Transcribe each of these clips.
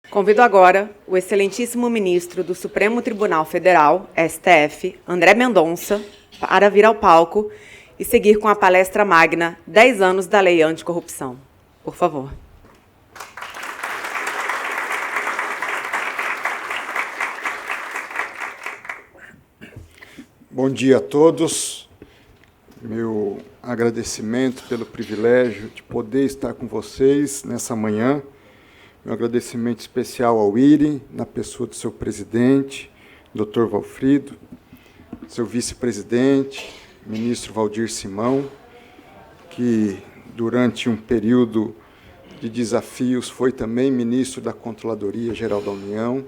Convido agora o excelentíssimo ministro do Supremo Tribunal Federal, STF, André Mendonça, para vir ao palco e seguir com a palestra magna 10 anos da Lei Anticorrupção. Por favor. Bom dia a todos. Meu agradecimento pelo privilégio de poder estar com vocês nessa manhã. Meu agradecimento especial ao IRI, na pessoa do seu presidente, Dr. Valfrido, seu vice-presidente, ministro Valdir Simão, que durante um período de desafios foi também ministro da Controladoria Geral da União,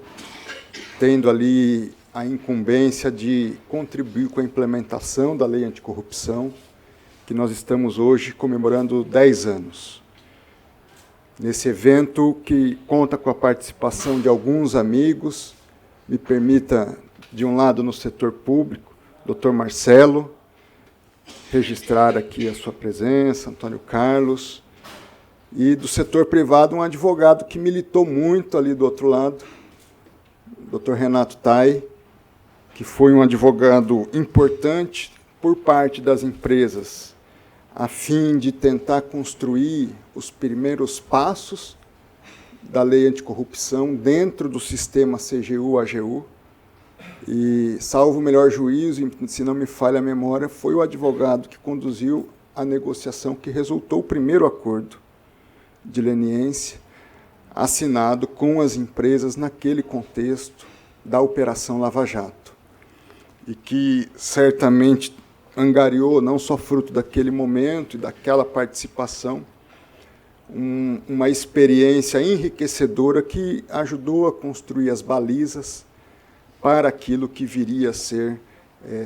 tendo ali a incumbência de contribuir com a implementação da Lei Anticorrupção, que nós estamos hoje comemorando 10 anos. Nesse evento, que conta com a participação de alguns amigos, me permita, de um lado, no setor público, Dr. Marcelo, registrar aqui a sua presença, Antônio Carlos, e do setor privado, um advogado que militou muito ali do outro lado, Dr. Renato Tai, que foi um advogado importante por parte das empresas, a fim de tentar construir os primeiros passos da Lei Anticorrupção dentro do sistema CGU-AGU. E, salvo o melhor juízo, se não me falha a memória, foi o advogado que conduziu a negociação que resultou o primeiro acordo de leniência assinado com as empresas naquele contexto da Operação Lava Jato. E que certamente angariou, não só fruto daquele momento e daquela participação, uma experiência enriquecedora que ajudou a construir as balizas para aquilo que viria a ser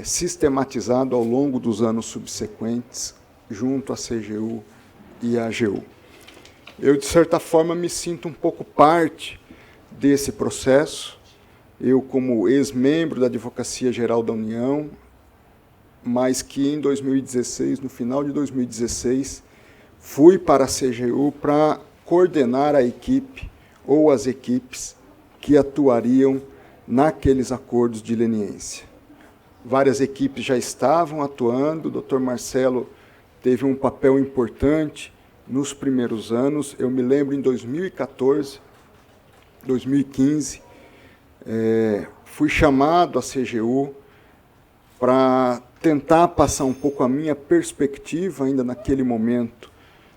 sistematizado ao longo dos anos subsequentes, junto à CGU e à AGU. Eu, de certa forma, me sinto um pouco parte desse processo. Eu, como ex-membro da Advocacia Geral da União, mas que em 2016, no final de 2016, fui para a CGU para coordenar a equipe ou as equipes que atuariam naqueles acordos de leniência. Várias equipes já estavam atuando, o Dr. Marcelo teve um papel importante nos primeiros anos. Eu me lembro em 2014, 2015, fui chamado à CGU para tentar passar um pouco a minha perspectiva, ainda naquele momento,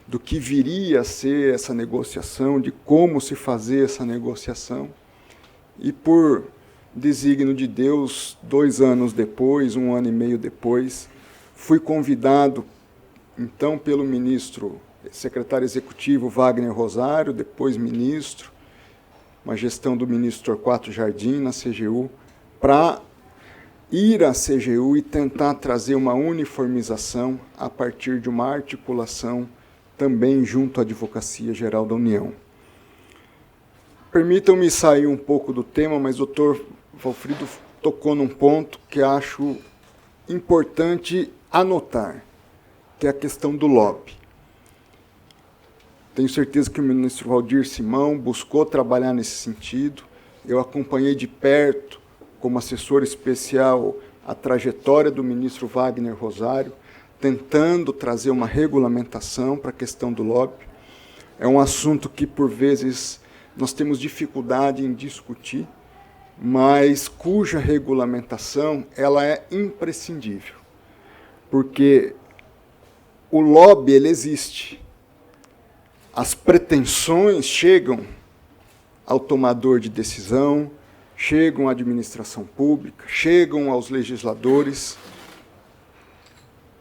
do que viria a ser essa negociação, de como se fazer essa negociação. E por desígnio de Deus, 2 anos depois, 1 ano e meio depois, fui convidado, então, pelo ministro, secretário executivo Wagner Rosário, depois ministro, uma gestão do ministro Torquato Jardim na CGU, para ir à CGU e tentar trazer uma uniformização a partir de uma articulação também junto à Advocacia Geral da União. Permitam-me sair um pouco do tema, mas o doutor Valfrido tocou num ponto que acho importante anotar, que é a questão do lobby. Tenho certeza que o ministro Valdir Simão buscou trabalhar nesse sentido. Eu acompanhei de perto, como assessor especial, a trajetória do ministro Wagner Rosário, tentando trazer uma regulamentação para a questão do lobby. É um assunto que, por vezes, nós temos dificuldade em discutir, mas cuja regulamentação ela é imprescindível, porque o lobby ele existe. As pretensões chegam ao tomador de decisão, chegam à administração pública, chegam aos legisladores,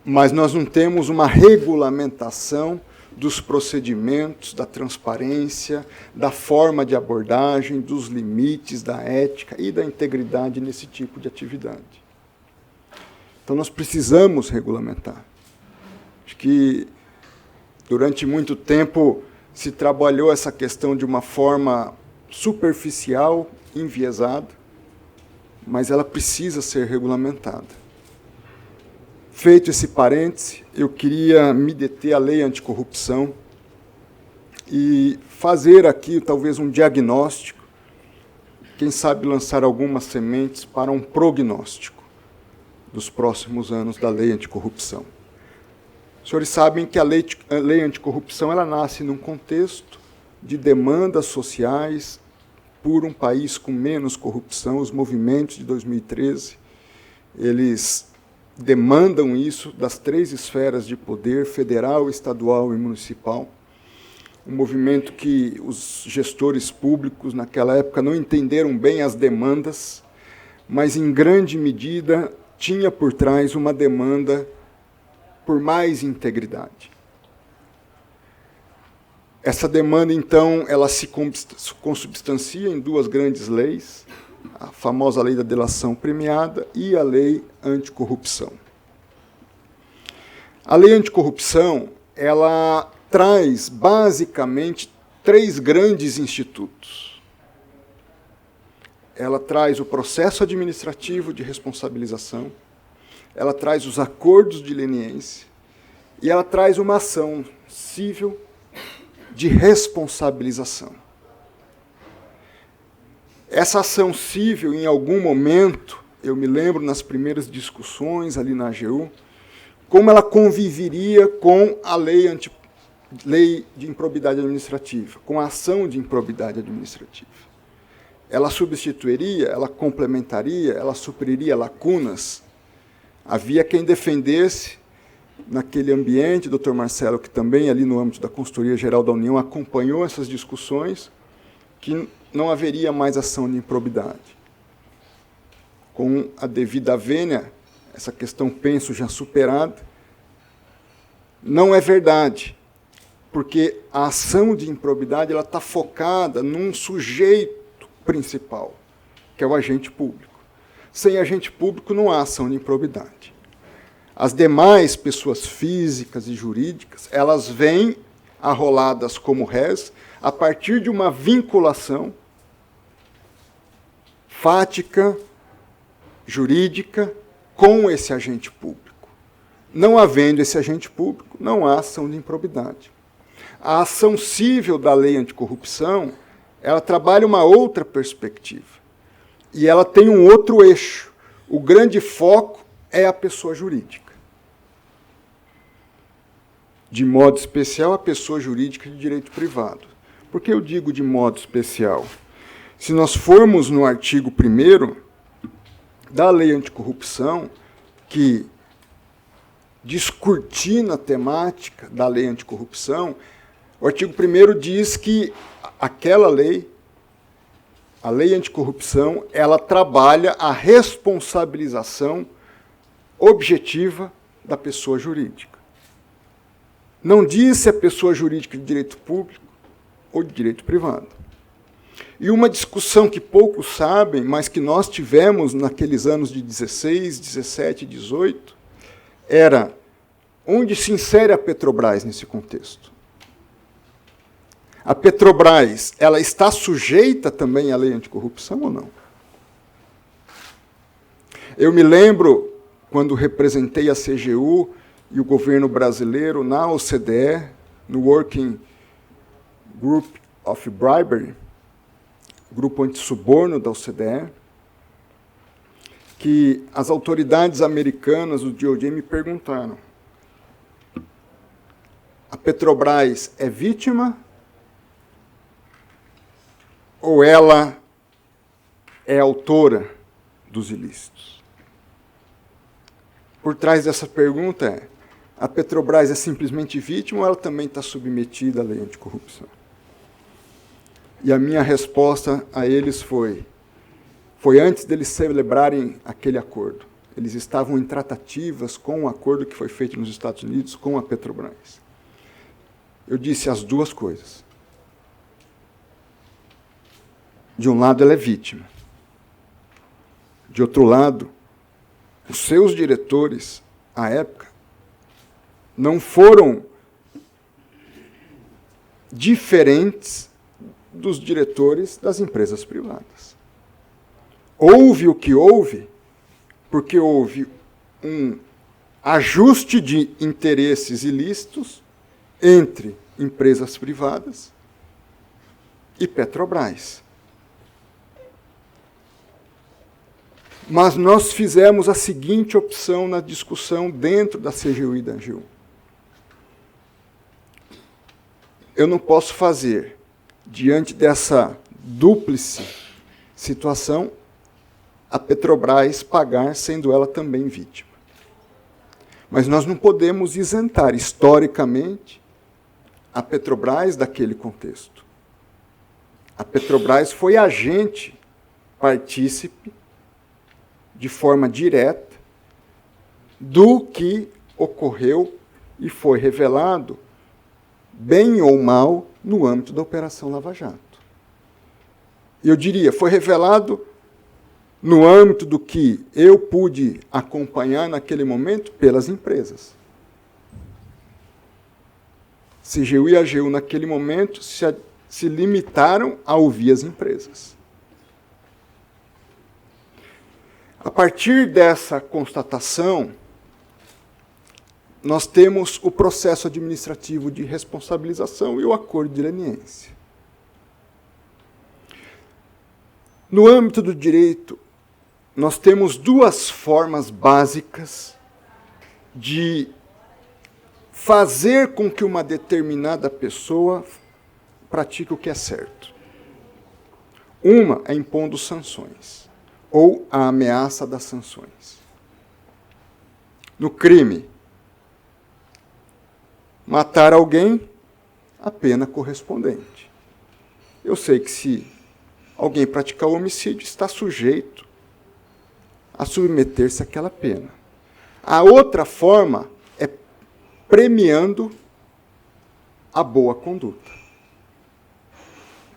mas nós não temos uma regulamentação dos procedimentos, da transparência, da forma de abordagem, dos limites, da ética e da integridade nesse tipo de atividade. Então, nós precisamos regulamentar. Acho que, durante muito tempo, se trabalhou essa questão de uma forma superficial, enviesada, mas ela precisa ser regulamentada. Feito esse parêntese, eu queria me deter à Lei Anticorrupção e fazer aqui talvez um diagnóstico quem sabe lançar algumas sementes para um prognóstico dos próximos anos da lei anticorrupção. Os senhores sabem que a lei anticorrupção ela nasce num contexto de demandas sociais por um país com menos corrupção. Os movimentos de 2013, eles demandam isso das 3 esferas de poder, federal, estadual e municipal. Um movimento que os gestores públicos, naquela época, não entenderam bem as demandas, mas, em grande medida, tinha por trás uma demanda por mais integridade. Essa demanda, então, ela se consubstancia em 2 grandes leis, a famosa lei da delação premiada e a lei anticorrupção. A lei anticorrupção, ela traz, basicamente, 3 grandes institutos. Ela traz o processo administrativo de responsabilização, ela traz os acordos de leniência e ela traz uma ação civil de responsabilização. Essa ação civil, em algum momento, eu me lembro nas primeiras discussões ali na AGU, como ela conviveria com a lei de improbidade administrativa, com a ação de improbidade administrativa. Ela substituiria, ela complementaria, ela supriria lacunas. Havia quem defendesse, naquele ambiente, Dr. Marcelo, que também ali no âmbito da Consultoria Geral da União acompanhou essas discussões, que não haveria mais ação de improbidade. Com a devida vênia, essa questão, penso, já superada, não é verdade, porque a ação de improbidade está focada num sujeito principal, que é o agente público. Sem agente público não há ação de improbidade. As demais pessoas físicas e jurídicas, elas vêm arroladas como réis a partir de uma vinculação fática, jurídica, com esse agente público. Não havendo esse agente público, não há ação de improbidade. A ação civil da lei anticorrupção, ela trabalha uma outra perspectiva. E ela tem um outro eixo. O grande foco é a pessoa jurídica. De modo especial, a pessoa jurídica de direito privado. Por que eu digo de modo especial? Se nós formos no artigo 1º da lei anticorrupção, que descortina a temática da lei anticorrupção, o artigo 1º diz que aquela lei, a lei anticorrupção, ela trabalha a responsabilização objetiva da pessoa jurídica. Não diz se é pessoa jurídica de direito público ou de direito privado. E uma discussão que poucos sabem, mas que nós tivemos naqueles anos de 16, 17 e 18, era onde se insere a Petrobras nesse contexto. A Petrobras, ela está sujeita também à lei anticorrupção ou não? Eu me lembro, quando representei a CGU e o governo brasileiro na OCDE, no Working Group of Bribery, grupo antissuborno da OCDE, que as autoridades americanas, o DOJ, me perguntaram: a Petrobras é vítima ou ela é autora dos ilícitos? Por trás dessa pergunta é: a Petrobras é simplesmente vítima ou ela também está submetida à lei anticorrupção? E a minha resposta a eles foi antes deles celebrarem aquele acordo. Eles estavam em tratativas com o acordo que foi feito nos Estados Unidos com a Petrobras. Eu disse as duas coisas. De um lado, ela é vítima. De outro lado, os seus diretores, à época, não foram diferentes dos diretores das empresas privadas. Houve o que houve, porque houve um ajuste de interesses ilícitos entre empresas privadas e Petrobras. Mas nós fizemos a seguinte opção na discussão dentro da CGU e da AGU. Eu não posso fazer, diante dessa dúplice situação, a Petrobras pagar, sendo ela também vítima. Mas nós não podemos isentar, historicamente, a Petrobras daquele contexto. A Petrobras foi agente, partícipe, de forma direta, do que ocorreu e foi revelado, bem ou mal, no âmbito da Operação Lava Jato. Eu diria, foi revelado no âmbito do que eu pude acompanhar naquele momento pelas empresas. CGU e AGU, naquele momento, se limitaram a ouvir as empresas. A partir dessa constatação, nós temos o processo administrativo de responsabilização e o acordo de leniência. No âmbito do direito, nós temos duas formas básicas de fazer com que uma determinada pessoa pratique o que é certo. Uma é impondo sanções, ou a ameaça das sanções. No crime, matar alguém, a pena correspondente. Eu sei que se alguém praticar o homicídio, está sujeito a submeter-se àquela pena. A outra forma é premiando a boa conduta.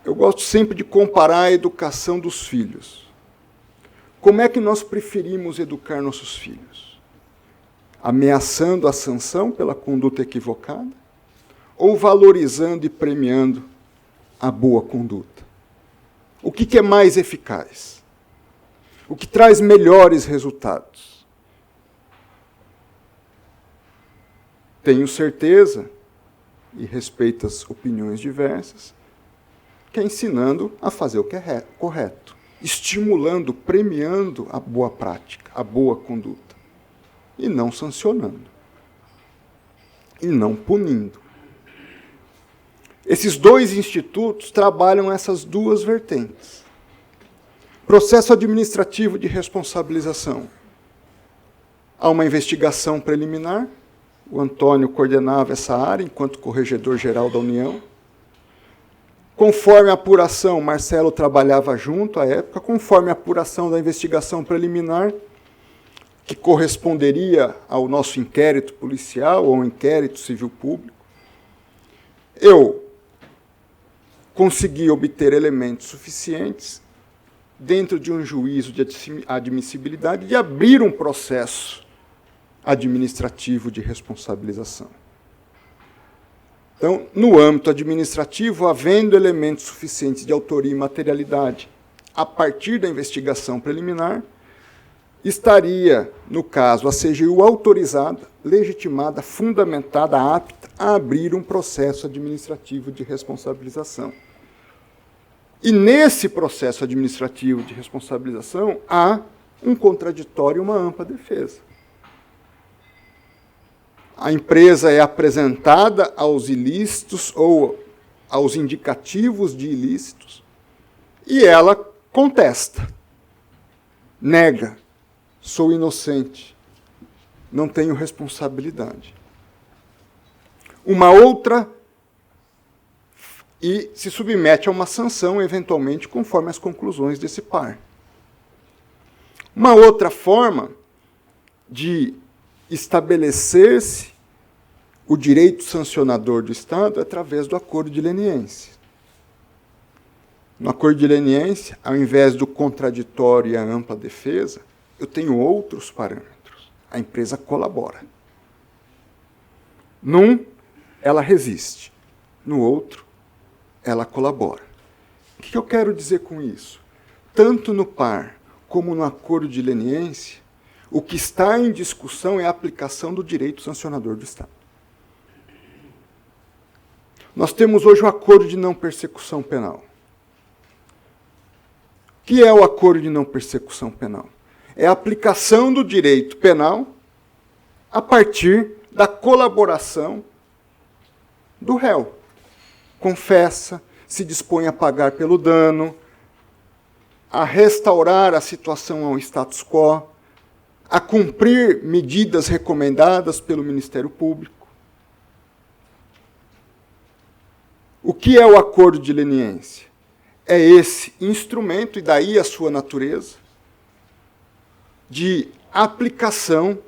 Eu gosto sempre de comparar a educação dos filhos. Como é que nós preferimos educar nossos filhos? Ameaçando a sanção pela conduta equivocada? Ou valorizando e premiando a boa conduta? O que é mais eficaz? O que traz melhores resultados? Tenho certeza, e respeito as opiniões diversas, que é ensinando a fazer o que é correto, estimulando, premiando a boa prática, a boa conduta, e não sancionando, e não punindo. Esses dois institutos trabalham essas duas vertentes. Processo administrativo de responsabilização. Há uma investigação preliminar, o Antônio coordenava essa área enquanto corregedor-geral da União. Conforme a apuração, Marcelo trabalhava junto à época, conforme a apuração da investigação preliminar, que corresponderia ao nosso inquérito policial ou inquérito civil público, eu consegui obter elementos suficientes dentro de um juízo de admissibilidade de abrir um processo administrativo de responsabilização. Então, no âmbito administrativo, havendo elementos suficientes de autoria e materialidade a partir da investigação preliminar, estaria, no caso, a CGU autorizada, legitimada, fundamentada, apta a abrir um processo administrativo de responsabilização. E nesse processo administrativo de responsabilização há um contraditório e uma ampla defesa. A empresa é apresentada aos ilícitos ou aos indicativos de ilícitos e ela contesta, nega, sou inocente, não tenho responsabilidade. Uma outra e se submete a uma sanção, eventualmente, conforme as conclusões desse par. Uma outra forma de estabelecer-se o direito sancionador do Estado é através do acordo de leniência. No acordo de leniência, ao invés do contraditório e a ampla defesa, eu tenho outros parâmetros. A empresa colabora. Num, ela resiste. No outro, ela colabora. O que eu quero dizer com isso? Tanto no par como no acordo de leniência, o que está em discussão é a aplicação do direito sancionador do Estado. Nós temos hoje o acordo de não persecução penal. O que é o acordo de não persecução penal? é a aplicação do direito penal a partir da colaboração do réu. Confessa, se dispõe a pagar pelo dano, a restaurar a situação ao status quo, a cumprir medidas recomendadas pelo Ministério Público. O que é o acordo de leniência? É esse instrumento, e daí a sua natureza, de aplicação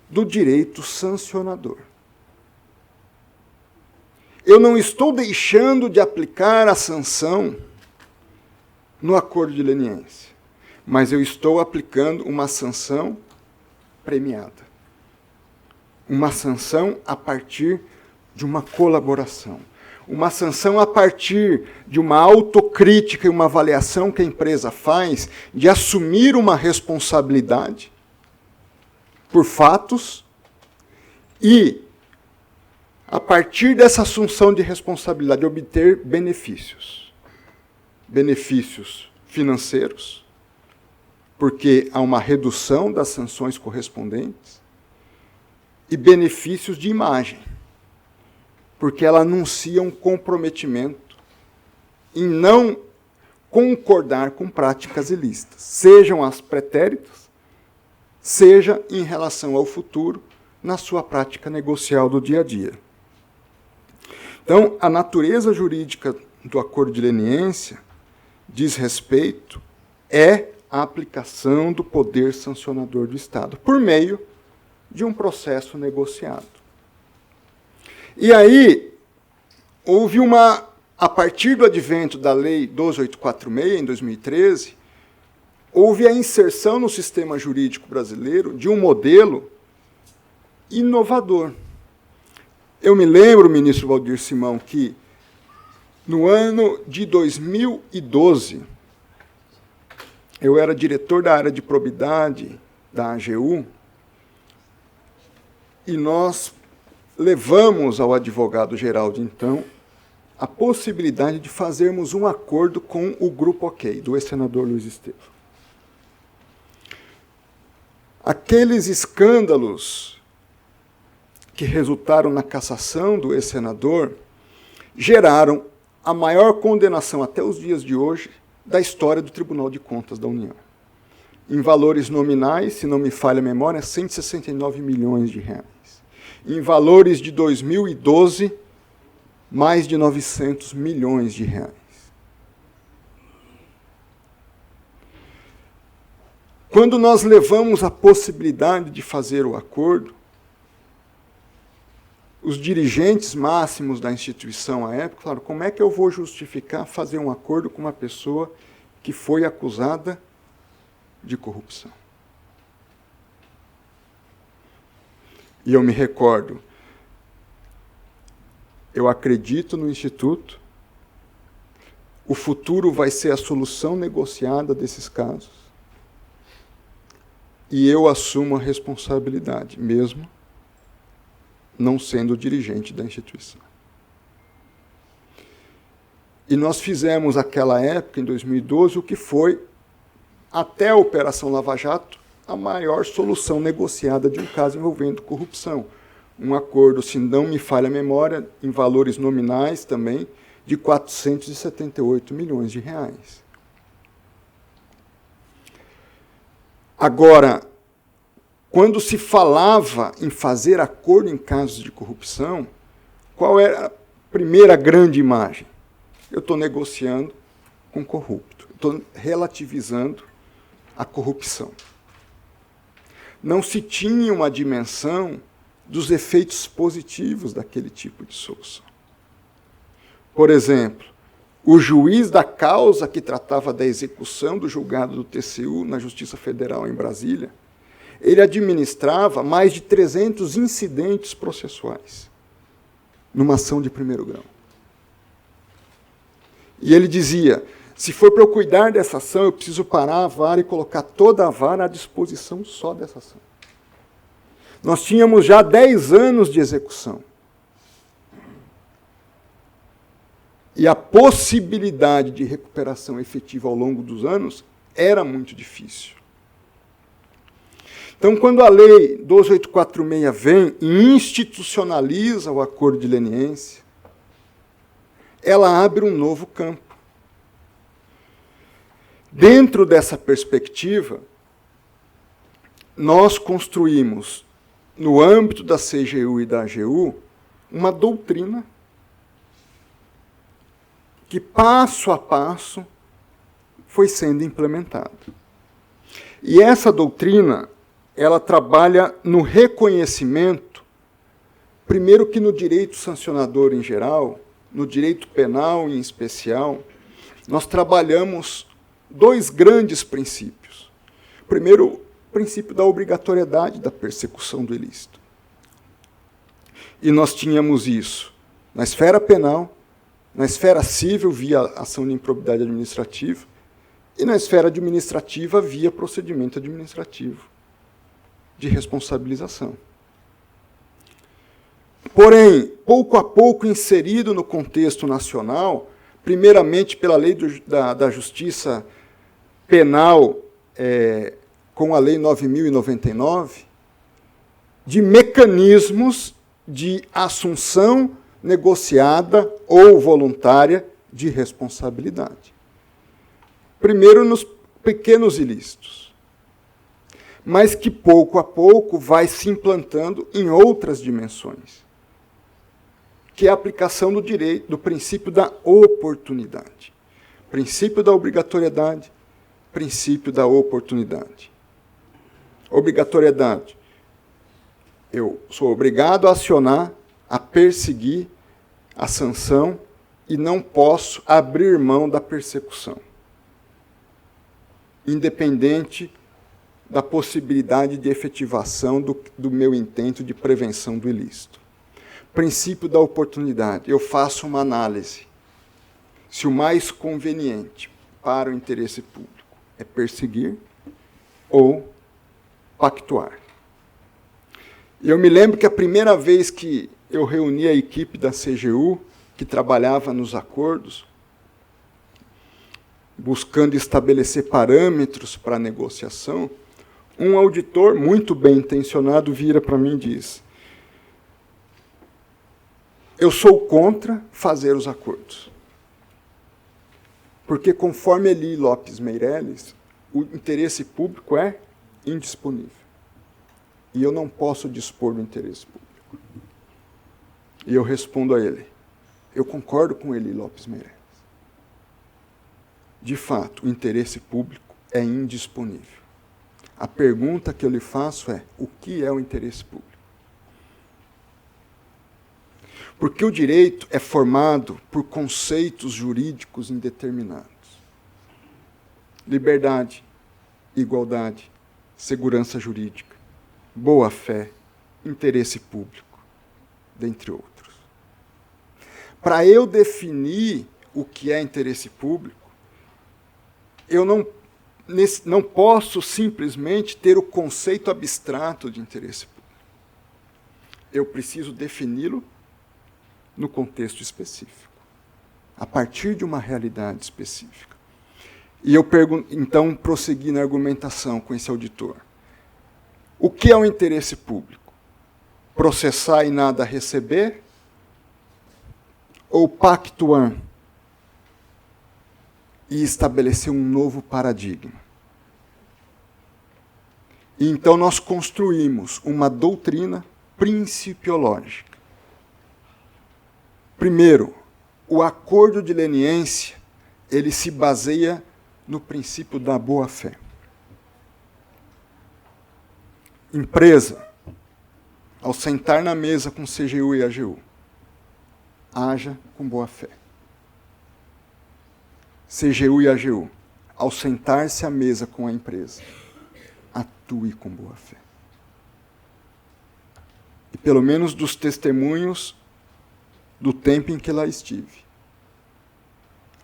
do direito sancionador. Eu não estou deixando de aplicar a sanção no acordo de leniência, mas eu estou aplicando uma sanção premiada. Uma sanção a partir de uma colaboração. Uma sanção a partir de uma autocrítica e uma avaliação que a empresa faz de assumir uma responsabilidade por fatos e, a partir dessa assunção de responsabilidade, obter benefícios. Benefícios financeiros, porque há uma redução das sanções correspondentes, e benefícios de imagem, porque ela anuncia um comprometimento em não concordar com práticas ilícitas, sejam as pretéritas, seja em relação ao futuro, na sua prática negocial do dia a dia. Então, a natureza jurídica do acordo de leniência diz respeito à aplicação do poder sancionador do Estado, por meio de um processo negociado. E aí, houve a partir do advento da Lei 12846, em 2013, houve a inserção no sistema jurídico brasileiro de um modelo inovador. Eu me lembro, ministro Valdir Simão, que no ano de 2012, eu era diretor da área de probidade da AGU, e nós levamos ao advogado-geral de então a possibilidade de fazermos um acordo com o Grupo OK, do ex-senador Luiz Estevam. Aqueles escândalos que resultaram na cassação do ex-senador geraram a maior condenação até os dias de hoje da história do Tribunal de Contas da União. Em valores nominais, se não me falha a memória, 169 milhões de reais. Em valores de 2012, mais de 900 milhões de reais. Quando nós levamos a possibilidade de fazer o acordo, os dirigentes máximos da instituição à época falaram: como é que eu vou justificar fazer um acordo com uma pessoa que foi acusada de corrupção? E eu me recordo, eu acredito no Instituto, o futuro vai ser a solução negociada desses casos, e eu assumo a responsabilidade, mesmo não sendo dirigente da instituição. E nós fizemos, naquela época, em 2012, o que foi, até a Operação Lava Jato, a maior solução negociada de um caso envolvendo corrupção. Um acordo, se não me falha a memória, em valores nominais também, de 478 milhões de reais. Agora, quando se falava em fazer acordo em casos de corrupção, qual era a primeira grande imagem? Eu estou negociando com corrupto, estou relativizando a corrupção. Não se tinha uma dimensão dos efeitos positivos daquele tipo de solução. Por exemplo, o juiz da causa que tratava da execução do julgado do TCU na Justiça Federal em Brasília, ele administrava mais de 300 incidentes processuais numa ação de primeiro grau. E ele dizia: se for para eu cuidar dessa ação, eu preciso parar a vara e colocar toda a vara à disposição só dessa ação. Nós tínhamos já 10 anos de execução. E a possibilidade de recuperação efetiva ao longo dos anos era muito difícil. Então, quando a Lei 12846 vem e institucionaliza o acordo de leniência, ela abre um novo campo. Dentro dessa perspectiva, nós construímos, no âmbito da CGU e da AGU, uma doutrina que, passo a passo, foi sendo implementada. E essa doutrina, ela trabalha no reconhecimento, primeiro que no direito sancionador em geral, no direito penal em especial, nós trabalhamos dois grandes princípios. Primeiro, o princípio da obrigatoriedade da persecução do ilícito. E nós tínhamos isso na esfera penal, na esfera civil, via ação de improbidade administrativa, e na esfera administrativa, via procedimento administrativo de responsabilização. Porém, pouco a pouco inserido no contexto nacional, primeiramente pela Lei da Justiça Penal, com a Lei 9.099, de mecanismos de assunção negociada ou voluntária de responsabilidade. Primeiro nos pequenos ilícitos, mas que pouco a pouco vai se implantando em outras dimensões, que é a aplicação do direito, do princípio da oportunidade. Princípio da obrigatoriedade, princípio da oportunidade. Obrigatoriedade. Eu sou obrigado a acionar, a perseguir a sanção e não posso abrir mão da persecução, independente da possibilidade de efetivação do meu intento de prevenção do ilícito. Princípio da oportunidade. Eu faço uma análise. Se o mais conveniente para o interesse público é perseguir ou pactuar. Eu me lembro que a primeira vez que eu reuni a equipe da CGU, que trabalhava nos acordos, buscando estabelecer parâmetros para a negociação, um auditor muito bem intencionado vira para mim e diz: eu sou contra fazer os acordos. Porque, conforme Eli Lopes Meireles, o interesse público é indisponível. E eu não posso dispor do interesse público. E eu respondo a ele: eu concordo com Eli Lopes Meireles. De fato, o interesse público é indisponível. A pergunta que eu lhe faço é: o que é o interesse público? Porque o direito é formado por conceitos jurídicos indeterminados. Liberdade, igualdade, segurança jurídica, boa-fé, interesse público, dentre outros. Para eu definir o que é interesse público, eu não posso simplesmente ter o conceito abstrato de interesse público. Eu preciso defini-lo no contexto específico, a partir de uma realidade específica. E eu então prossegui na argumentação com esse auditor. O que é o interesse público? Processar e nada receber? Ou pactuar e estabelecer um novo paradigma? E então nós construímos uma doutrina principiológica. Primeiro, o acordo de leniência, ele se baseia no princípio da boa-fé. Empresa, ao sentar na mesa com CGU e AGU, haja com boa-fé. CGU e AGU, ao sentar-se à mesa com a empresa, atue com boa-fé. E pelo menos dos testemunhos do tempo em que lá estive,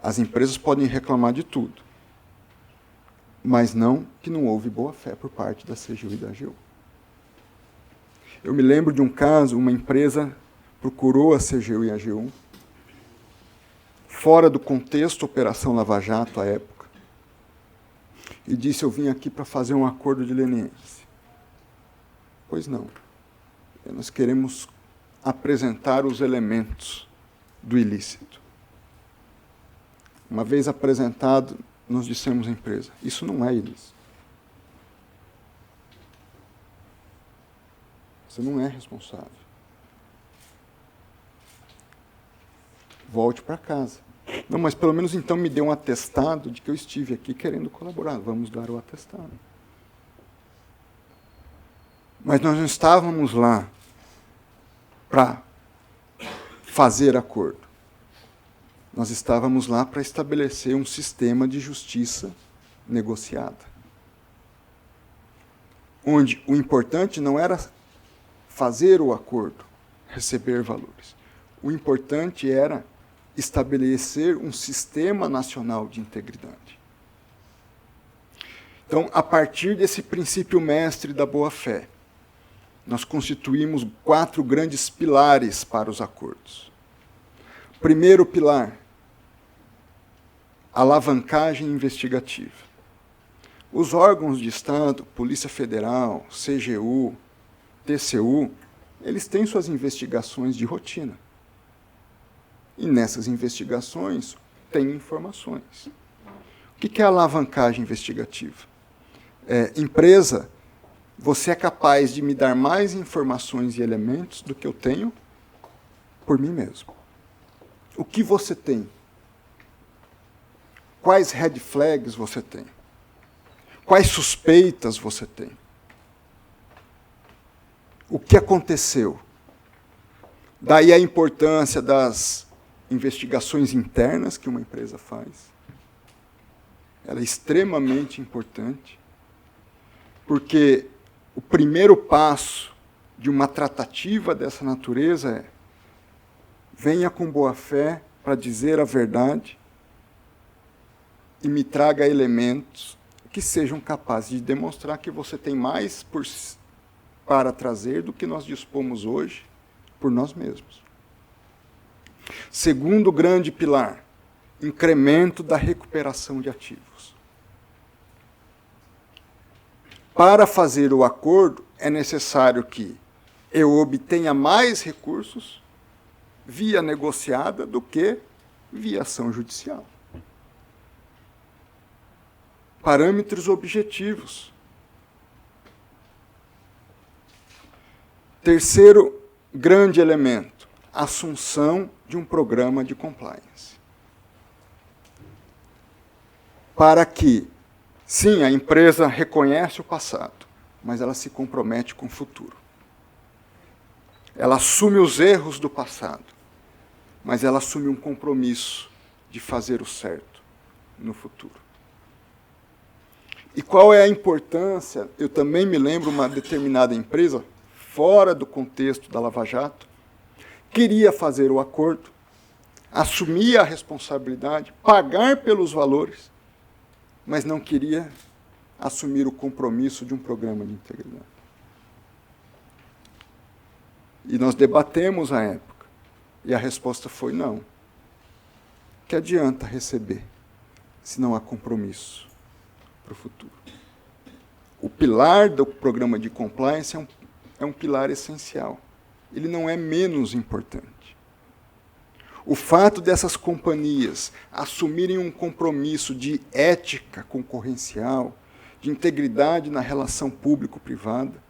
as empresas podem reclamar de tudo, mas não que não houve boa-fé por parte da CGU e da AGU. Eu me lembro de um caso, uma empresa procurou a CGU e a AGU, fora do contexto Operação Lava Jato à época, e disse: eu vim aqui para fazer um acordo de leniência. Pois não. Nós queremos apresentar os elementos do ilícito. Uma vez apresentado, nós dissemos à empresa, isso não é ilícito. Você não é responsável. Volte para casa. Não, mas pelo menos então me dê um atestado de que eu estive aqui querendo colaborar. Vamos dar o atestado. Mas nós não estávamos lá para fazer acordo. Nós estávamos lá para estabelecer um sistema de justiça negociada. Onde o importante não era fazer o acordo, receber valores. O importante era estabelecer um sistema nacional de integridade. Então, a partir desse princípio mestre da boa-fé, nós constituímos 4 grandes pilares para os acordos. Primeiro pilar, alavancagem investigativa. Os órgãos de Estado, Polícia Federal, CGU, TCU, eles têm suas investigações de rotina. E nessas investigações tem informações. O que é alavancagem investigativa? Empresa, você é capaz de me dar mais informações e elementos do que eu tenho por mim mesmo. O que você tem? Quais red flags você tem? Quais suspeitas você tem? O que aconteceu? Daí a importância das investigações internas que uma empresa faz. Ela é extremamente importante, porque o primeiro passo de uma tratativa dessa natureza é: venha com boa fé para dizer a verdade e me traga elementos que sejam capazes de demonstrar que você tem mais para trazer do que nós dispomos hoje por nós mesmos. Segundo grande pilar, incremento da recuperação de ativos. Para fazer o acordo, é necessário que eu obtenha mais recursos via negociada do que via ação judicial. Parâmetros objetivos. Terceiro grande elemento, assunção de um programa de compliance. Para que, sim, a empresa reconhece o passado, mas ela se compromete com o futuro. Ela assume os erros do passado, mas ela assume um compromisso de fazer o certo no futuro. E qual é a importância? Eu também me lembro uma determinada empresa, fora do contexto da Lava Jato, queria fazer o acordo, assumir a responsabilidade, pagar pelos valores, mas não queria assumir o compromisso de um programa de integridade. E nós debatemos à época, e a resposta foi não. Que adianta receber, se não há compromisso para o futuro? O pilar do programa de compliance é um pilar essencial. Ele não é menos importante. O fato dessas companhias assumirem um compromisso de ética concorrencial, de integridade na relação público-privada,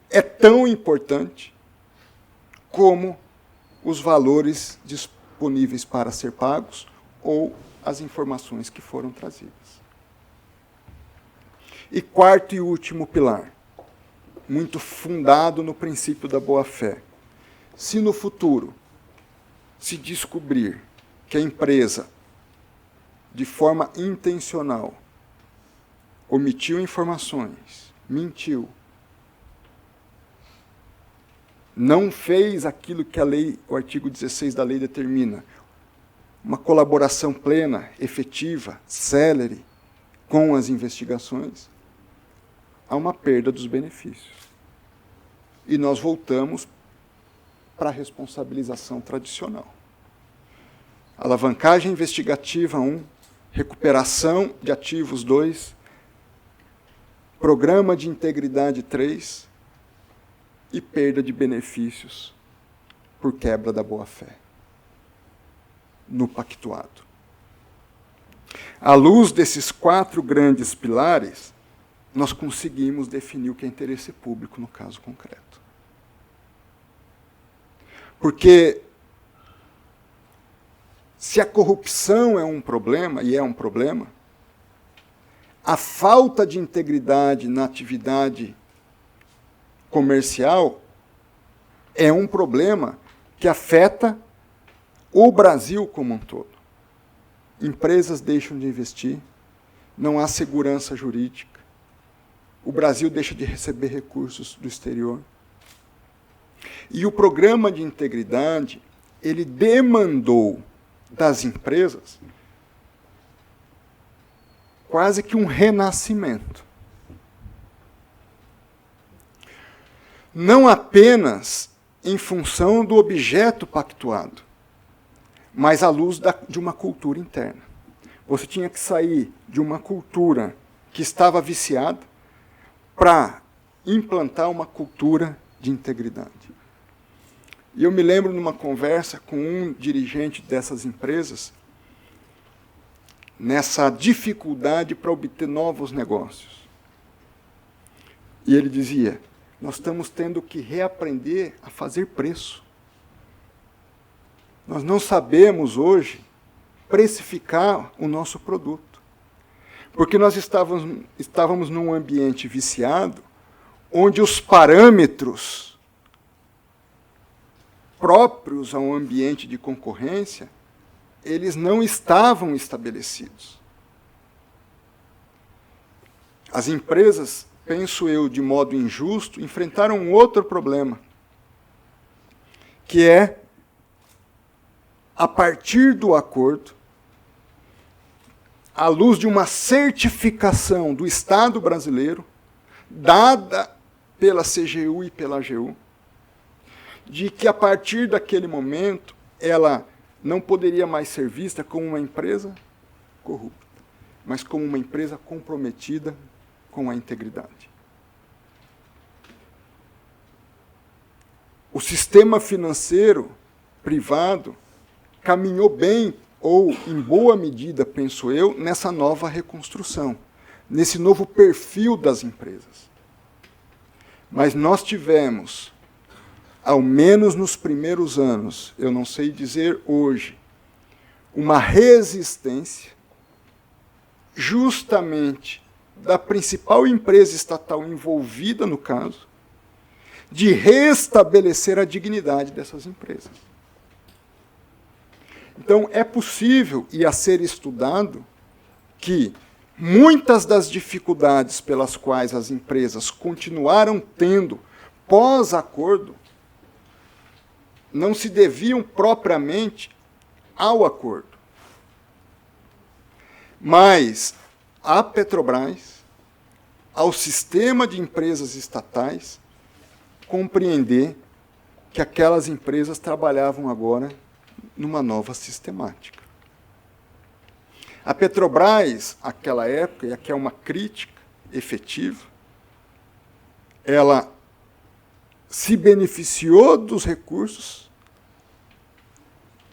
é tão importante como os valores disponíveis para ser pagos ou as informações que foram trazidas. E quarto e último pilar, muito fundado no princípio da boa-fé. Se no futuro se descobrir que a empresa, de forma intencional, omitiu informações, mentiu, não fez aquilo que a lei, o artigo 16 da lei determina, uma colaboração plena, efetiva, célere com as investigações, há uma perda dos benefícios. E nós voltamos para a responsabilização tradicional. Alavancagem investigativa 1, recuperação de ativos 2, Programa de Integridade 3 e perda de benefícios por quebra da boa-fé no pactuado. À luz desses 4 grandes pilares, nós conseguimos definir o que é interesse público no caso concreto. Porque se a corrupção é um problema, e é um problema, a falta de integridade na atividade comercial é um problema que afeta o Brasil como um todo. Empresas deixam de investir, não há segurança jurídica, o Brasil deixa de receber recursos do exterior. E o programa de integridade, ele demandou das empresas quase que um renascimento. Não apenas em função do objeto pactuado, mas à luz de uma cultura interna. Você tinha que sair de uma cultura que estava viciada para implantar uma cultura de integridade. E eu me lembro numa conversa com um dirigente dessas empresas, nessa dificuldade para obter novos negócios. E ele dizia, nós estamos tendo que reaprender a fazer preço. Nós não sabemos hoje precificar o nosso produto. Porque nós estávamos num ambiente viciado, onde os parâmetros próprios a um ambiente de concorrência, eles não estavam estabelecidos. As empresas, penso eu, de modo injusto, enfrentaram um outro problema, que é, a partir do acordo, à luz de uma certificação do Estado brasileiro, dada pela CGU e pela AGU, de que, a partir daquele momento, ela não poderia mais ser vista como uma empresa corrupta, mas como uma empresa comprometida com a integridade. O sistema financeiro privado caminhou bem, ou em boa medida, penso eu, nessa nova reconstrução, nesse novo perfil das empresas. Mas nós tivemos, ao menos nos primeiros anos, eu não sei dizer hoje, uma resistência justamente da principal empresa estatal envolvida no caso, de restabelecer a dignidade dessas empresas. Então, é possível, e a ser estudado, que muitas das dificuldades pelas quais as empresas continuaram tendo pós-acordo não se deviam propriamente ao acordo, mas à Petrobras, ao sistema de empresas estatais, compreender que aquelas empresas trabalhavam agora numa nova sistemática. A Petrobras, naquela época, e aqui é uma crítica efetiva, ela se beneficiou dos recursos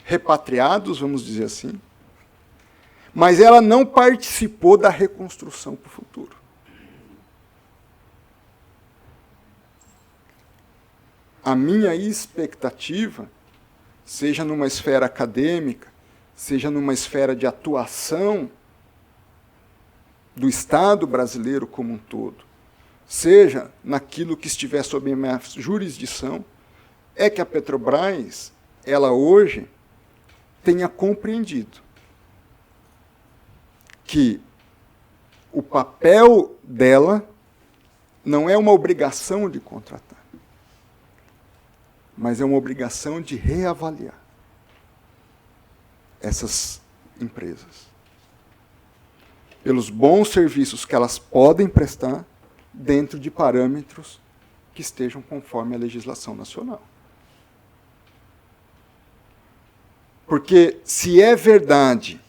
repatriados, vamos dizer assim, mas ela não participou da reconstrução para o futuro. A minha expectativa, seja numa esfera acadêmica, seja numa esfera de atuação do Estado brasileiro como um todo, seja naquilo que estiver sob a minha jurisdição, é que a Petrobras, ela hoje, tenha compreendido que o papel dela não é uma obrigação de contratar, mas é uma obrigação de reavaliar essas empresas pelos bons serviços que elas podem prestar dentro de parâmetros que estejam conforme a legislação nacional. Porque se é verdade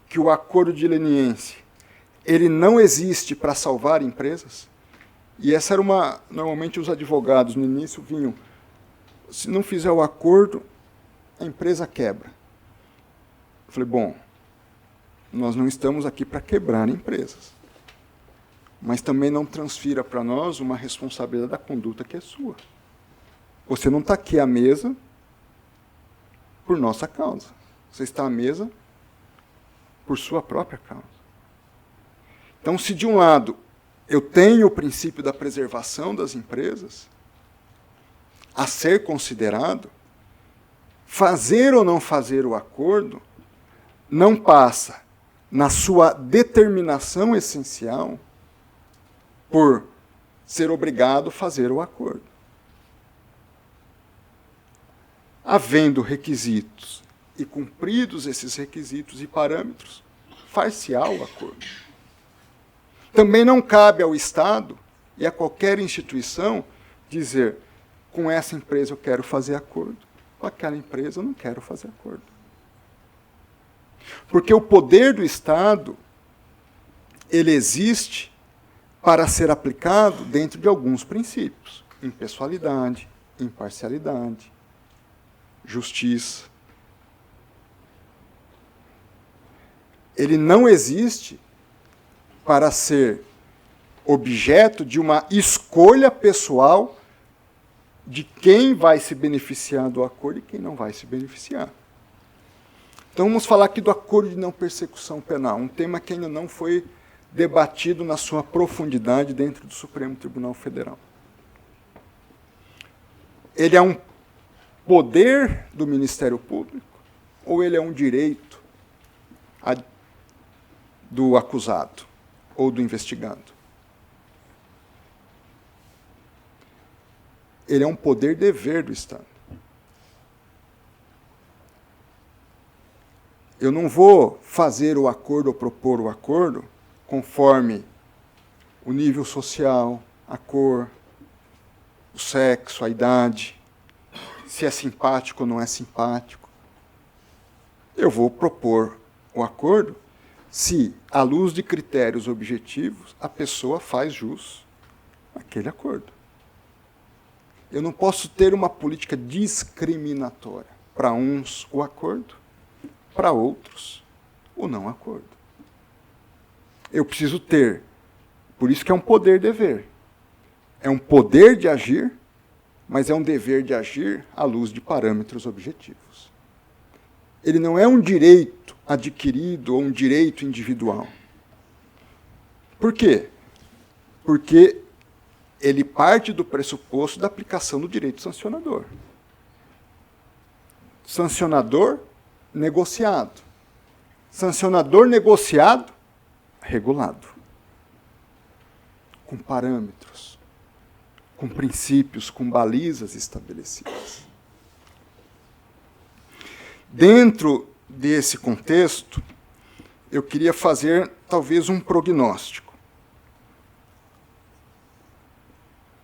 que o acordo de leniência ele não existe para salvar empresas, E essa era uma... Normalmente os advogados no início vinham, se não fizer o acordo, a empresa quebra. Eu falei, bom, nós não estamos aqui para quebrar empresas. Mas também não transfira para nós uma responsabilidade da conduta que é sua. Você não está aqui à mesa por nossa causa. Você está à mesa por sua própria causa. Então, se de um lado eu tenho o princípio da preservação das empresas a ser considerado, fazer ou não fazer o acordo não passa, na sua determinação essencial, por ser obrigado a fazer o acordo. Havendo requisitos e cumpridos esses requisitos e parâmetros, far-se-á o acordo. Também não cabe ao Estado e a qualquer instituição dizer, com essa empresa eu quero fazer acordo, com aquela empresa eu não quero fazer acordo. Porque o poder do Estado, ele existe para ser aplicado dentro de alguns princípios. Impessoalidade, imparcialidade, justiça. Ele não existe para ser objeto de uma escolha pessoal de quem vai se beneficiar do acordo e quem não vai se beneficiar. Então vamos falar aqui do acordo de não persecução penal, um tema que ainda não foi debatido na sua profundidade dentro do Supremo Tribunal Federal. Ele é um poder do Ministério Público ou ele é um direito do acusado ou do investigado? Ele é um poder-dever do Estado. Eu não vou fazer o acordo ou propor o acordo conforme o nível social, a cor, o sexo, a idade, se é simpático ou não é simpático. Eu vou propor o acordo se, à luz de critérios objetivos, a pessoa faz jus àquele acordo. Eu não posso ter uma política discriminatória. Para uns, o acordo, para outros, o não acordo. Eu preciso ter, por isso que é um poder-dever. É um poder de agir, mas é um dever de agir à luz de parâmetros objetivos. Ele não é um direito adquirido ou um direito individual. Por quê? Porque ele parte do pressuposto da aplicação do direito sancionador. Sancionador negociado. Sancionador negociado, regulado. Com parâmetros, com princípios, com balizas estabelecidas. Dentro desse contexto, eu queria fazer talvez um prognóstico.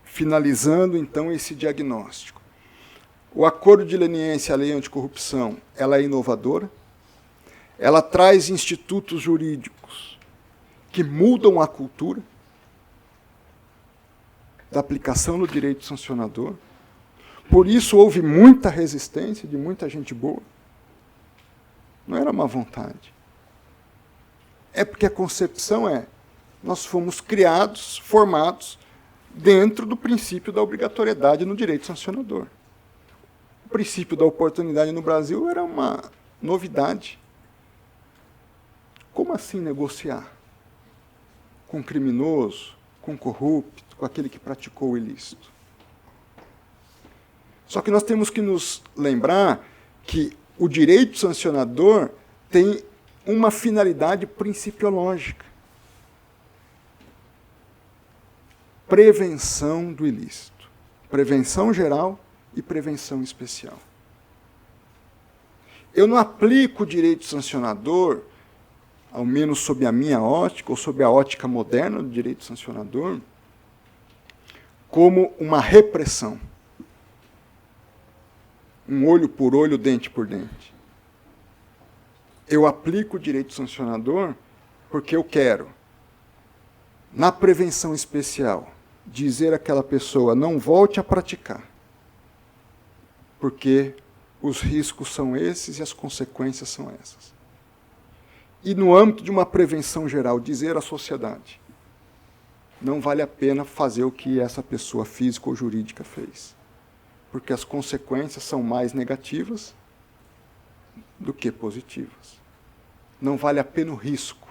Finalizando, então, esse diagnóstico. O acordo de leniência à lei anticorrupção, ela é inovadora, ela traz institutos jurídicos que mudam a cultura da aplicação do direito sancionador. Por isso houve muita resistência de muita gente boa. Não era má vontade. É porque a concepção é, nós fomos criados, formados, dentro do princípio da obrigatoriedade no direito sancionador. O princípio da oportunidade no Brasil era uma novidade. Como assim negociar? Com criminoso, com corrupto, com aquele que praticou o ilícito. Só que nós temos que nos lembrar que o direito sancionador tem uma finalidade principiológica. Prevenção do ilícito. Prevenção geral e prevenção especial. Eu não aplico o direito sancionador, ao menos sob a minha ótica, ou sob a ótica moderna do direito sancionador, como uma repressão. Um olho por olho, dente por dente. Eu aplico o direito sancionador porque eu quero, na prevenção especial, dizer àquela pessoa, não volte a praticar, porque os riscos são esses e as consequências são essas. E no âmbito de uma prevenção geral, dizer à sociedade, não vale a pena fazer o que essa pessoa física ou jurídica fez, porque as consequências são mais negativas do que positivas. Não vale a pena o risco.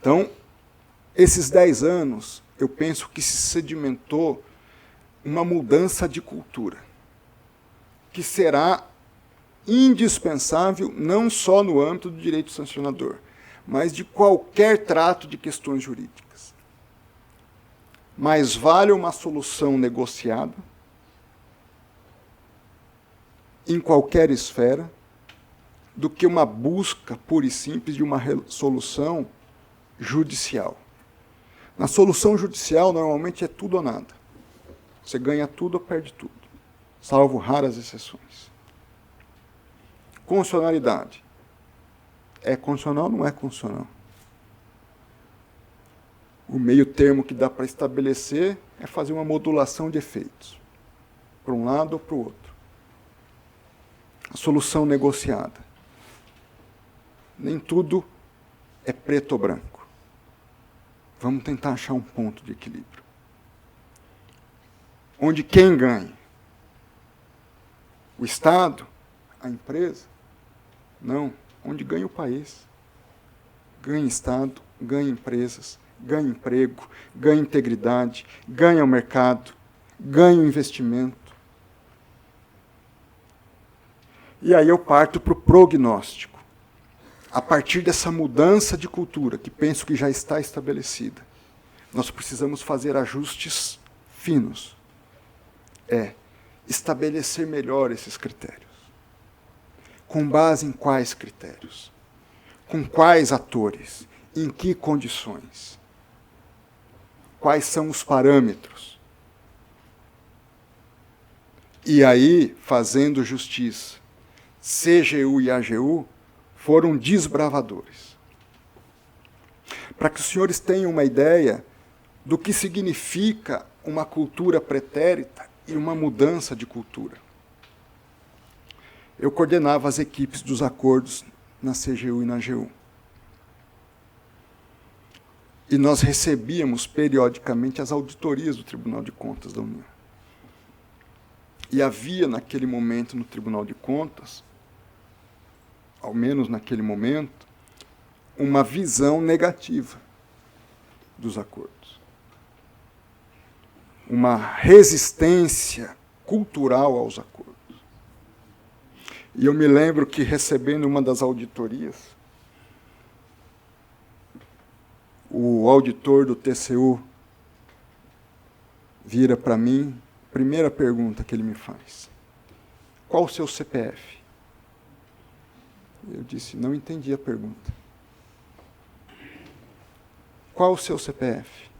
Então, esses 10 anos, eu penso que se sedimentou uma mudança de cultura, que será indispensável não só no âmbito do direito sancionador, mas de qualquer trato de questões jurídicas. Mais vale uma solução negociada, em qualquer esfera, do que uma busca pura e simples de uma solução judicial. Na solução judicial, normalmente é tudo ou nada. Você ganha tudo ou perde tudo, salvo raras exceções. Constitucionalidade. É constitucional ou não é constitucional? O meio termo que dá para estabelecer é fazer uma modulação de efeitos, para um lado ou para o outro. A solução negociada. Nem tudo é preto ou branco. Vamos tentar achar um ponto de equilíbrio. Onde quem ganha? O Estado? A empresa? Não. Onde ganha o país. Ganha Estado, ganha empresas, ganha emprego, ganha integridade, ganha o mercado, ganha o investimento. E aí eu parto para o prognóstico. A partir dessa mudança de cultura, que penso que já está estabelecida, nós precisamos fazer ajustes finos. Estabelecer melhor esses critérios. Com base em quais critérios? Com quais atores? Em que condições? Quais são os parâmetros? E aí, fazendo justiça, CGU e AGU foram desbravadores. Para que os senhores tenham uma ideia do que significa uma cultura pretérita e uma mudança de cultura. Eu coordenava as equipes dos acordos na CGU e na AGU. E nós recebíamos periodicamente as auditorias do Tribunal de Contas da União. E havia, naquele momento, no Tribunal de Contas, ao menos naquele momento, uma visão negativa dos acordos. Uma resistência cultural aos acordos. E eu me lembro que, recebendo uma das auditorias, o auditor do TCU vira para mim, primeira pergunta que ele me faz: qual o seu CPF? Eu disse, não entendi a pergunta. Qual o seu CPF?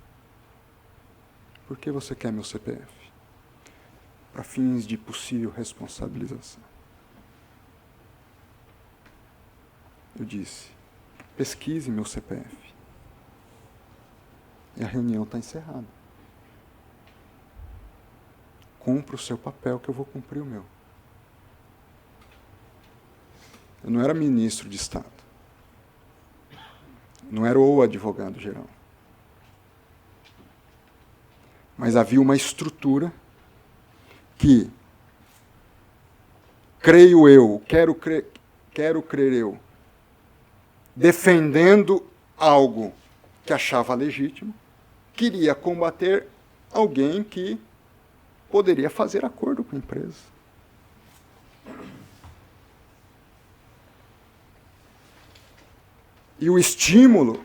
Por que você quer meu CPF? Para fins de possível responsabilização. Eu disse, pesquise meu CPF. E a reunião está encerrada. Cumpra o seu papel que eu vou cumprir o meu. Eu não era ministro de Estado. Não era o advogado-geral. Mas havia uma estrutura que, creio eu, quero crer eu, defendendo algo que achava legítimo, queria combater alguém que poderia fazer acordo com a empresa. E o estímulo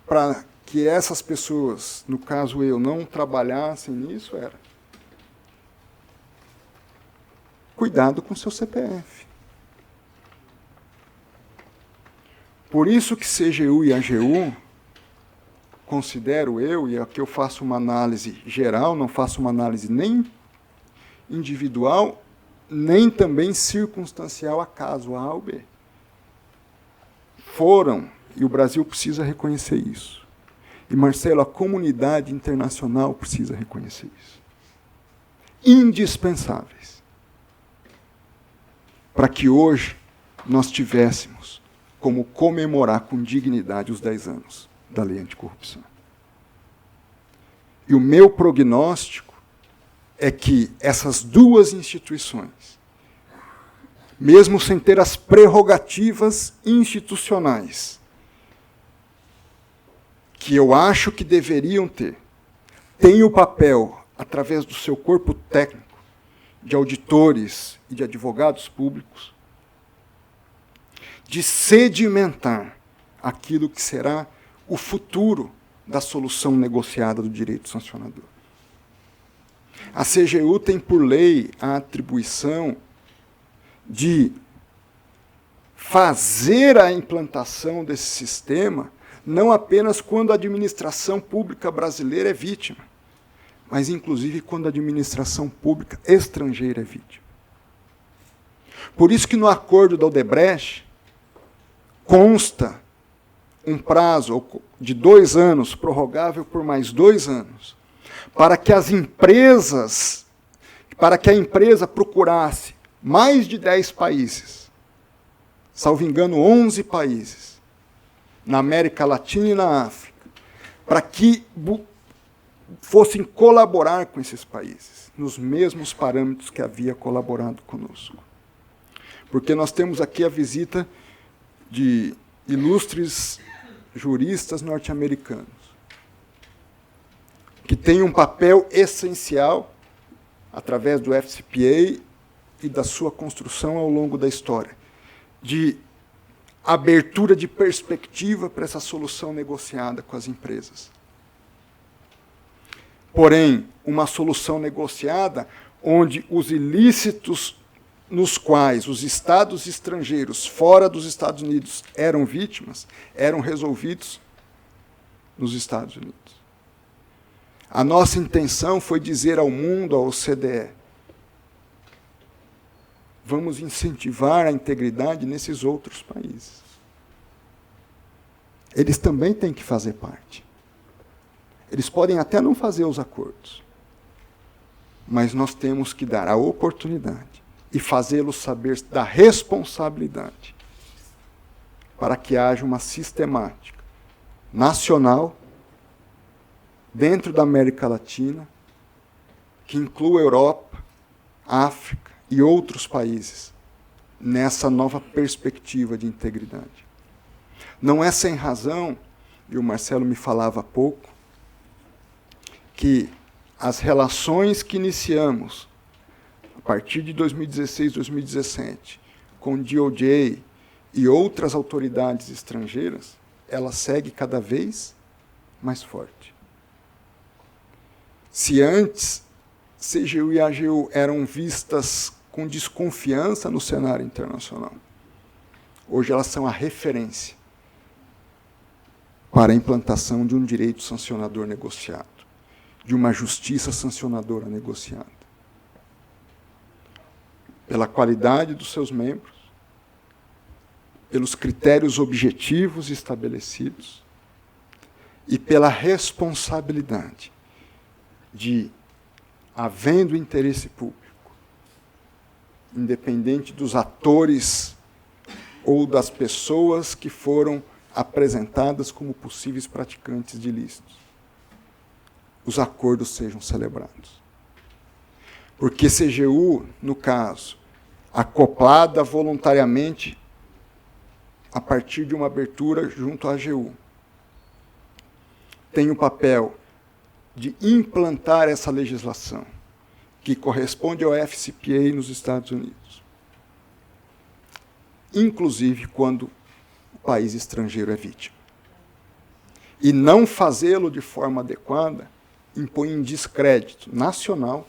para que essas pessoas, no caso eu, não trabalhassem nisso era cuidado com seu CPF. Por isso que CGU e AGU, considero eu, e aqui eu faço uma análise geral, não faço uma análise nem individual, nem também circunstancial a caso A ou B. Foram, e o Brasil precisa reconhecer isso, E, Marcelo, a comunidade internacional precisa reconhecer isso. Indispensáveis. Para que hoje nós tivéssemos como comemorar com dignidade os 10 anos da lei anticorrupção. E o meu prognóstico é que essas duas instituições, mesmo sem ter as prerrogativas institucionais que eu acho que deveriam ter, têm o papel, através do seu corpo técnico, de auditores e de advogados públicos, de sedimentar aquilo que será o futuro da solução negociada do direito sancionador. A CGU tem, por lei, a atribuição de fazer a implantação desse sistema não apenas quando a administração pública brasileira é vítima, mas, inclusive, quando a administração pública estrangeira é vítima. Por isso que no acordo da Odebrecht consta um prazo de 2 anos, prorrogável por mais 2 anos, para que a empresa procurasse mais de 10 países, salvo engano, 11 países, na América Latina e na África, para que fossem colaborar com esses países, nos mesmos parâmetros que havia colaborado conosco. Porque nós temos aqui a visita de ilustres juristas norte-americanos, que têm um papel essencial, através do FCPA e da sua construção ao longo da história, de abertura de perspectiva para essa solução negociada com as empresas. Porém, uma solução negociada onde os ilícitos nos quais os estados estrangeiros, fora dos Estados Unidos, eram vítimas, eram resolvidos nos Estados Unidos. A nossa intenção foi dizer ao mundo, à OCDE, vamos incentivar a integridade nesses outros países. Eles também têm que fazer parte. Eles podem até não fazer os acordos, mas nós temos que dar a oportunidade e fazê-los saber da responsabilidade para que haja uma sistemática nacional dentro da América Latina que inclua a Europa, África e outros países nessa nova perspectiva de integridade. Não é sem razão, e o Marcelo me falava há pouco, que as relações que iniciamos a partir de 2016, 2017, com o DOJ e outras autoridades estrangeiras, ela segue cada vez mais forte. Se antes CGU e AGU eram vistas com desconfiança no cenário internacional, hoje elas são a referência para a implantação de um direito sancionador negociado, de uma justiça sancionadora negociada. Pela qualidade dos seus membros, pelos critérios objetivos estabelecidos e pela responsabilidade de, havendo interesse público, independente dos atores ou das pessoas que foram apresentadas como possíveis praticantes de ilícitos, os acordos sejam celebrados. Porque CGU, no caso, acoplada voluntariamente a partir de uma abertura junto à AGU, tem o papel de implantar essa legislação, que corresponde ao FCPA nos Estados Unidos, inclusive quando o país estrangeiro é vítima. E não fazê-lo de forma adequada impõe um descrédito nacional,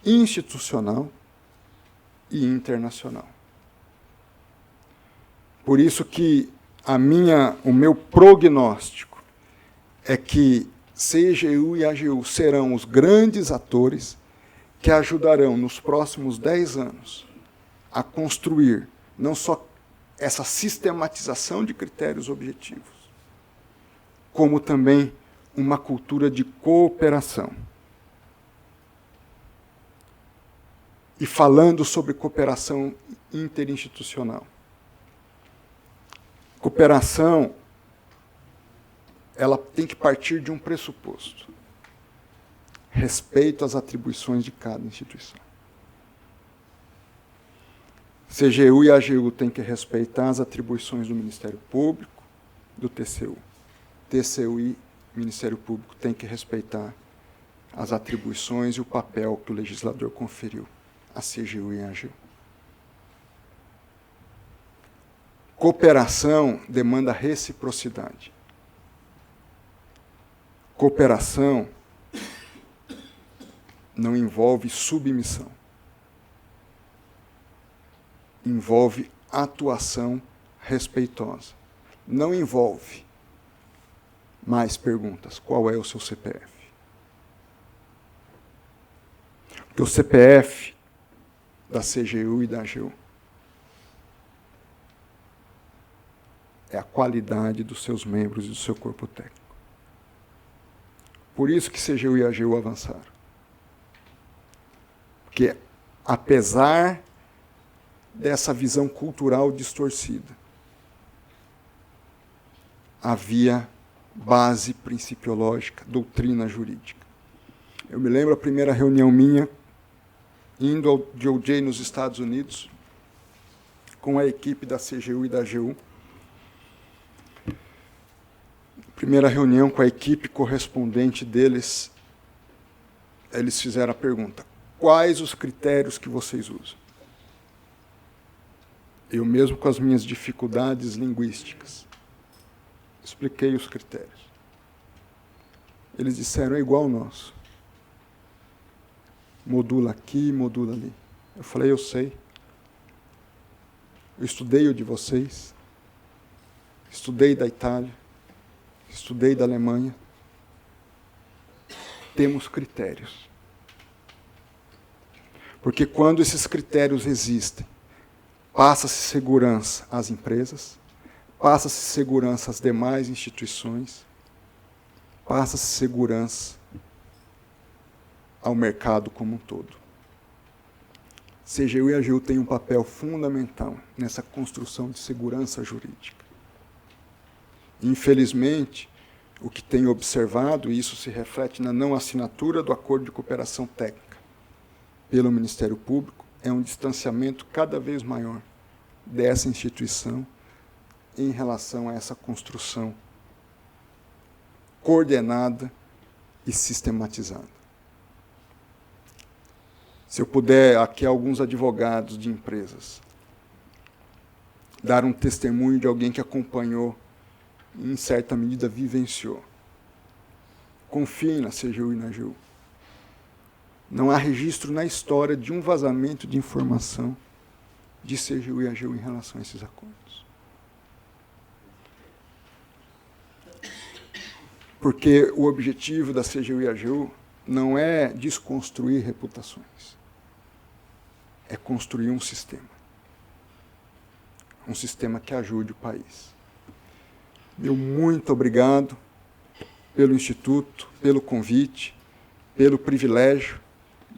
institucional e internacional. Por isso que o meu prognóstico é que CGU e AGU serão os grandes atores que ajudarão nos próximos 10 anos a construir não só essa sistematização de critérios objetivos, como também uma cultura de cooperação. E falando sobre cooperação interinstitucional. Cooperação, ela tem que partir de um pressuposto: respeito às atribuições de cada instituição. CGU e AGU têm que respeitar as atribuições do Ministério Público, do TCU. TCU e Ministério Público têm que respeitar as atribuições e o papel que o legislador conferiu a CGU e AGU. Cooperação demanda reciprocidade. Cooperação não envolve submissão. Envolve atuação respeitosa. Não envolve mais perguntas. Qual é o seu CPF? Porque o CPF da CGU e da AGU é a qualidade dos seus membros e do seu corpo técnico. Por isso que CGU e AGU avançaram. Porque, apesar dessa visão cultural distorcida, havia base principiológica, doutrina jurídica. Eu me lembro a primeira reunião minha, indo ao DOJ nos Estados Unidos, com a equipe da CGU e da AGU. Primeira reunião com a equipe correspondente deles, eles fizeram a pergunta: quais os critérios que vocês usam? Eu mesmo, com as minhas dificuldades linguísticas, expliquei os critérios. Eles disseram: é igual ao nosso. Modula aqui, modula ali. Eu falei: eu sei. Eu estudei o de vocês. Estudei da Itália. Estudei da Alemanha. Temos critérios. Porque quando esses critérios existem, passa-se segurança às empresas, passa-se segurança às demais instituições, passa-se segurança ao mercado como um todo. CGU e AGU têm um papel fundamental nessa construção de segurança jurídica. Infelizmente, o que tenho observado, e isso se reflete na não assinatura do acordo de cooperação técnica pelo Ministério Público, é um distanciamento cada vez maior dessa instituição em relação a essa construção coordenada e sistematizada. Se eu puder, aqui alguns advogados de empresas, dar um testemunho de alguém que acompanhou e, em certa medida, vivenciou. Confiem na CGU e na AGU. Não há registro na história de um vazamento de informação de CGU e AGU em relação a esses acordos. Porque o objetivo da CGU e AGU não é desconstruir reputações. É construir um sistema. Um sistema que ajude o país. Meu muito obrigado pelo Instituto, pelo convite, pelo privilégio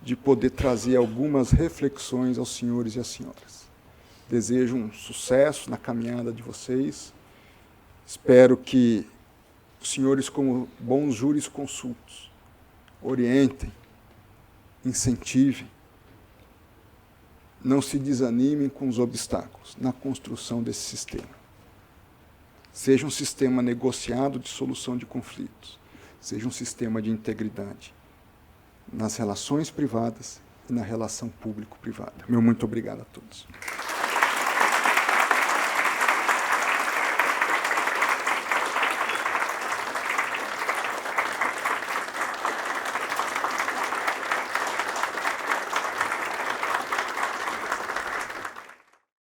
de poder trazer algumas reflexões aos senhores e às senhoras. Desejo um sucesso na caminhada de vocês. Espero que os senhores, como bons jurisconsultos, orientem, incentivem, não se desanimem com os obstáculos na construção desse sistema. Seja um sistema negociado de solução de conflitos, seja um sistema de integridade nas relações privadas e na relação público-privada. Meu muito obrigado a todos.